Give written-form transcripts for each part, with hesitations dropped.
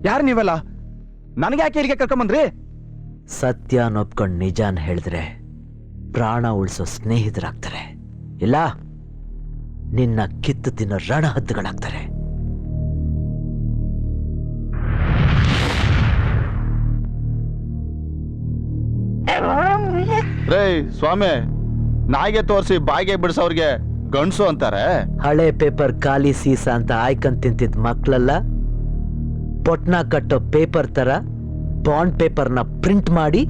ಯಾರು ನೀವೆಲ್ಲ? ನನಗೆ ಯಾಕೆ ಇಲ್ಲಿಗೆ ಕರ್ಕೊಂಬಂದ್ರಿ? ಸತ್ಯನ ಒಪ್ಕೊಂಡು ನಿಜಾನ್ ಹೇಳಿದ್ರೆ ಪ್ರಾಣ ಉಳಿಸೋ ಸ್ನೇಹಿತರಾಗ್ತಾರೆ, ಇಲ್ಲ ನಿನ್ನ ಕಿತ್ತು ತಿನ್ನೋ ರಣಹದ್ದುಗಳಾಗ್ತಾರೆ. ರೇ ಸ್ವಾಮಿ, ನಾಯಿಗೆ ತೋರಿಸಿ ಬಾಯಿಗೆ ಬಿಡಿಸೋರ್ಗೆ ಗಂಡ್ಸು ಅಂತಾರೆ. ಹಳೆ ಪೇಪರ್ ಖಾಲಿ ಸೀಸ ಅಂತ ಆಯ್ಕೊಂಡ್ ತಿಂತಿದ್ ಮಕ್ಳೆಲ್ಲ ಪೊಟ್ನ ಕಟ್ಟೋ ಪೇಪರ್ ತರ ಬಾಂಡ್ ಪೇಪರ್ನ ಪ್ರಿಂಟ್ ಮಾಡಿ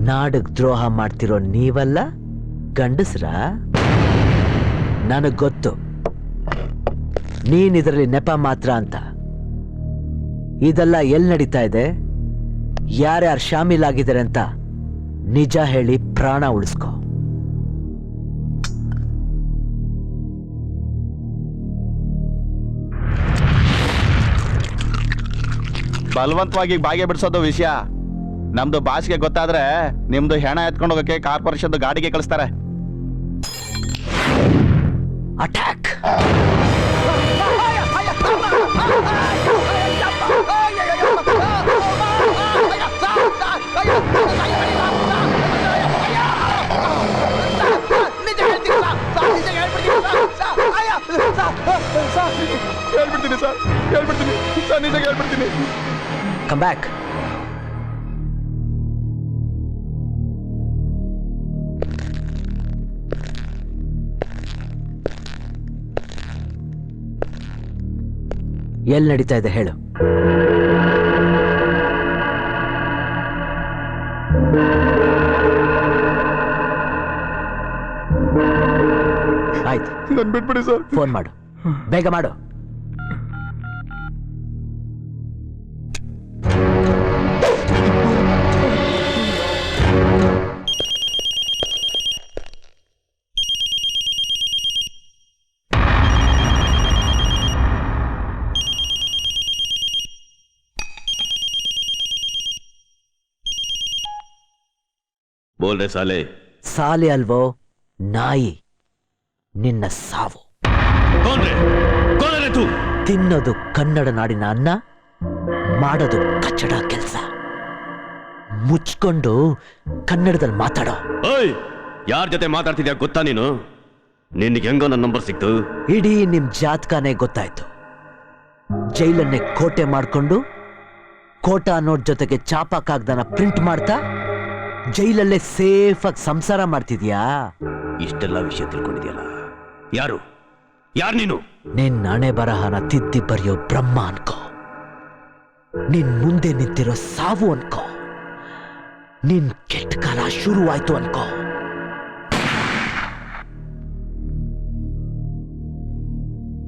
ನಾಡಿಗೆ ದ್ರೋಹ ಮಾಡ್ತಿರೋ ನೀವಲ್ಲ ಗಂಡಸ್ರ? ನನಗ್ ಗೊತ್ತು ನೀನ್ ಇದರಲ್ಲಿ ನೆಪ ಮಾತ್ರ ಅಂತ. ಇದೆಲ್ಲ ಎಲ್ಲಿ ನಡೀತಾ ಇದೆ, ಯಾರ್ಯಾರು ಶಾಮೀಲಾಗಿದ್ದಾರೆ ಅಂತ ನಿಜ ಹೇಳಿ ಪ್ರಾಣ ಉಳಿಸ್ಕೊ. ಬಲವಂತವಾಗಿ ಬಾಯಿಗೆ ಬಿಡಿಸೋದು ವಿಷಯ ನಮ್ದು ಬಾಸ್ಗೆ ಗೊತ್ತಾದ್ರೆ ನಿಮ್ದು ಹೆಣ ಎತ್ಕೊಂಡು ಹೋಗಕ್ಕೆ ಕಾರ್ಪೊರೇಷನ್ ಗಾಡಿಗೆ ಕಳಿಸ್ತಾರೆ. ಅಟ್ಯಾಕ್! ಹೇಳ್ಬಿಡ್ತೀನಿ ಸರ್, ಹೇಳ್ಬಿಡ್ತೀನಿ ಸರ್, ನಿಜ ಹೇಳ್ಬಿಡ್ತೀನಿ. Come back. ಎಲ್ಲಿ ನಡೀತಾ ಇದೆ ಹೇಳು. ಆಯ್ತು, ನನ್ ಬಿಟ್ಬಿಡಿ ಸರ್. ಫೋನ್ ಮಾಡು, ಬೇಗ ಮಾಡು. ಬೋಲ್ ರೇ ಸಾಲೆ. ಸಾಲೆ ಅಲ್ವೋ ನಾಯಿ, ನಿನ್ನ ಸಾವು. ತಿನ್ನೋದು ಕನ್ನಡ ನಾಡಿನ ಅನ್ನ, ಮಾಡೋದು ಕಚ್ಚಡ ಕೆಲಸ. ಮುಚ್ಕೊಂಡು ಕನ್ನಡದಲ್ಲಿ ಮಾತಾಡೋ. ಓಯ್, ಯಾರ ಜೊತೆ ಮಾತಾಡ್ತಿದ್ಯಾ ಗೊತ್ತಾ ನೀನು? ನಿನ್ಗೆ ಹೆಂಗೋ ನನ್ನ ನಂಬರ್ ಸಿಕ್ತು? ಇಡೀ ನಿಮ್ ಜಾತಕನೇ ಗೊತ್ತಾಯ್ತು. ಜೈಲನ್ನೇ ಕೋಟೆ ಮಾಡ್ಕೊಂಡು ಕೋಟ ಅನ್ನೋರ್ ಜೊತೆಗೆ ಚಾಪ ಕಾಗ್ದನ ಪ್ರಿಂಟ್ ಮಾಡ್ತಾ ಜೈಲಲ್ಲೇ ಸೇಫ್ ಆಗಿ ಸಂಸಾರ ಮಾಡ್ತಿದ್ಯಾ. ಇಷ್ಟೆಲ್ಲ ವಿಷಯ ತಿಳ್ಕೊಂಡಿದ್ಯಲ್ಲ, ಯಾರು ನೀನು? ನಿನ್ ಹಣೆ ಬರಹನ ತಿದ್ದಿ ಬರೆಯೋ ಬ್ರಹ್ಮ ಅನ್ಕೋ. ನಿನ್ ಮುಂದೆ ನಿಂತಿರೋ ಸಾವು ಅನ್ಕೋ. ನಿನ್ ಕೆಟ್ಟ ಕಾಲ ಶುರುವಾಯ್ತು ಅನ್ಕೋ.